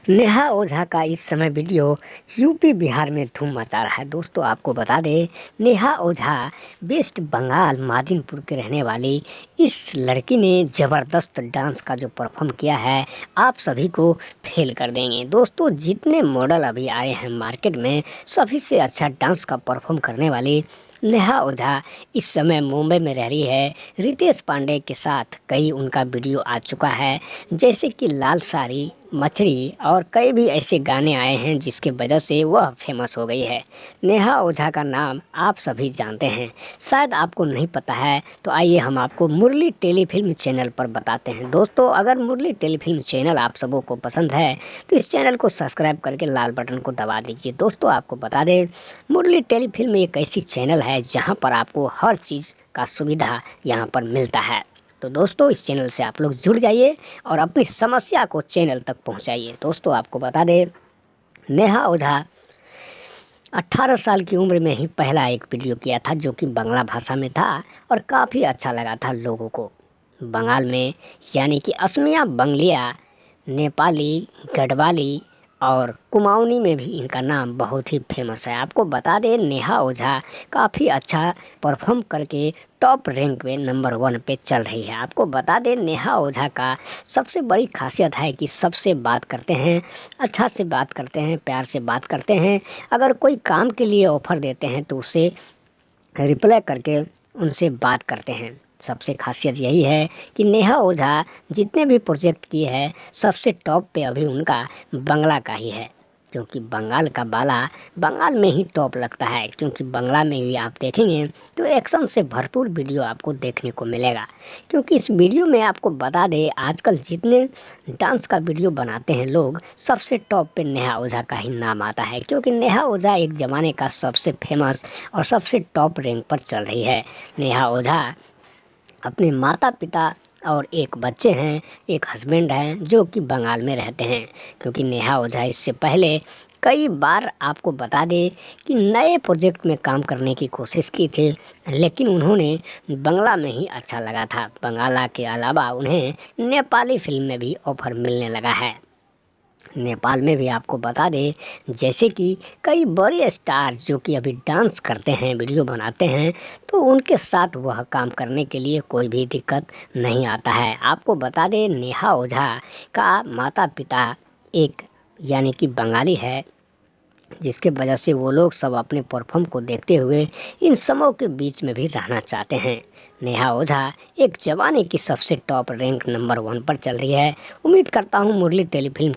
नेहा ओझा का इस समय वीडियो यूपी बिहार में धूम मचा रहा है। दोस्तों आपको बता दें, नेहा ओझा वेस्ट बंगाल मादिनपुर के रहने वाली इस लड़की ने ज़बरदस्त डांस का जो परफॉर्म किया है, आप सभी को फेल कर देंगे। दोस्तों जितने मॉडल अभी आए हैं मार्केट में, सभी से अच्छा डांस का परफॉर्म करने वाली नेहा ओझा इस समय मुंबई में रह रही है। रितेश पांडे के साथ कई उनका वीडियो आ चुका है, जैसे कि लाल साड़ी, मछली और कई भी ऐसे गाने आए हैं जिसके वजह से वह फेमस हो गई है। नेहा ओझा का नाम आप सभी जानते हैं, शायद आपको नहीं पता है तो आइए हम आपको मुरली टेलीफिल्म चैनल पर बताते हैं। दोस्तों अगर मुरली टेलीफिल्म चैनल आप सबों को पसंद है तो इस चैनल को सब्सक्राइब करके लाल बटन को दबा दीजिए। दोस्तों आपको बता दें, मुरली टेलीफिल्म एक ऐसी चैनल है जहाँ पर आपको हर चीज़ का सुविधा यहाँ पर मिलता है। तो दोस्तों इस चैनल से आप लोग जुड़ जाइए और अपनी समस्या को चैनल तक पहुंचाइए। दोस्तों आपको बता दें, नेहा ओझा 18 साल की उम्र में ही पहला एक वीडियो किया था जो कि बांग्ला भाषा में था और काफ़ी अच्छा लगा था लोगों को। बंगाल में यानी कि असमिया, बंगलिया, नेपाली, गढ़वाली और कुमाऊनी में भी इनका नाम बहुत ही फेमस है। आपको बता दें, नेहा ओझा काफ़ी अच्छा परफॉर्म करके टॉप रैंक में नंबर 1 पे चल रही है। आपको बता दें, नेहा ओझा का सबसे बड़ी खासियत है कि सबसे बात करते हैं, अच्छा से बात करते हैं, प्यार से बात करते हैं। अगर कोई काम के लिए ऑफ़र देते हैं तो उसे रिप्लाई करके उनसे बात करते हैं। सबसे खासियत यही है कि नेहा ओझा जितने भी प्रोजेक्ट किए हैं, सबसे टॉप पे अभी उनका बंगला का ही है, क्योंकि बंगाल का बाला बंगाल में ही टॉप लगता है। क्योंकि बंगला में भी आप देखेंगे तो एक्शन से भरपूर वीडियो आपको देखने को मिलेगा। क्योंकि इस वीडियो में आपको बता दें, आजकल जितने डांस का वीडियो बनाते हैं लोग, सबसे टॉप पे नेहा ओझा का ही नाम आता है। क्योंकि नेहा ओझा एक ज़माने का सबसे फेमस और सबसे टॉप रैंक पर चल रही है। नेहा ओझा अपने माता पिता और एक बच्चे हैं, एक हस्बैंड हैं जो कि बंगाल में रहते हैं। क्योंकि नेहा ओझा इससे पहले कई बार आपको बता दें कि नए प्रोजेक्ट में काम करने की कोशिश की थी, लेकिन उन्होंने बंगला में ही अच्छा लगा था। बंगाला के अलावा उन्हें नेपाली फिल्म में भी ऑफ़र मिलने लगा है। नेपाल में भी आपको बता दें, जैसे कि कई बड़े स्टार जो कि अभी डांस करते हैं, वीडियो बनाते हैं, तो उनके साथ वह काम करने के लिए कोई भी दिक्कत नहीं आता है। आपको बता दें, नेहा ओझा का माता पिता एक यानी कि बंगाली है, जिसके वजह से वो लोग सब अपने परफॉर्म को देखते हुए इन समों के बीच में भी रहना चाहते हैं। नेहा ओझा एक जमाने की सबसे टॉप रैंक नंबर 1 पर चल रही है। उम्मीद करता हूँ मुरली टेलीफिल्म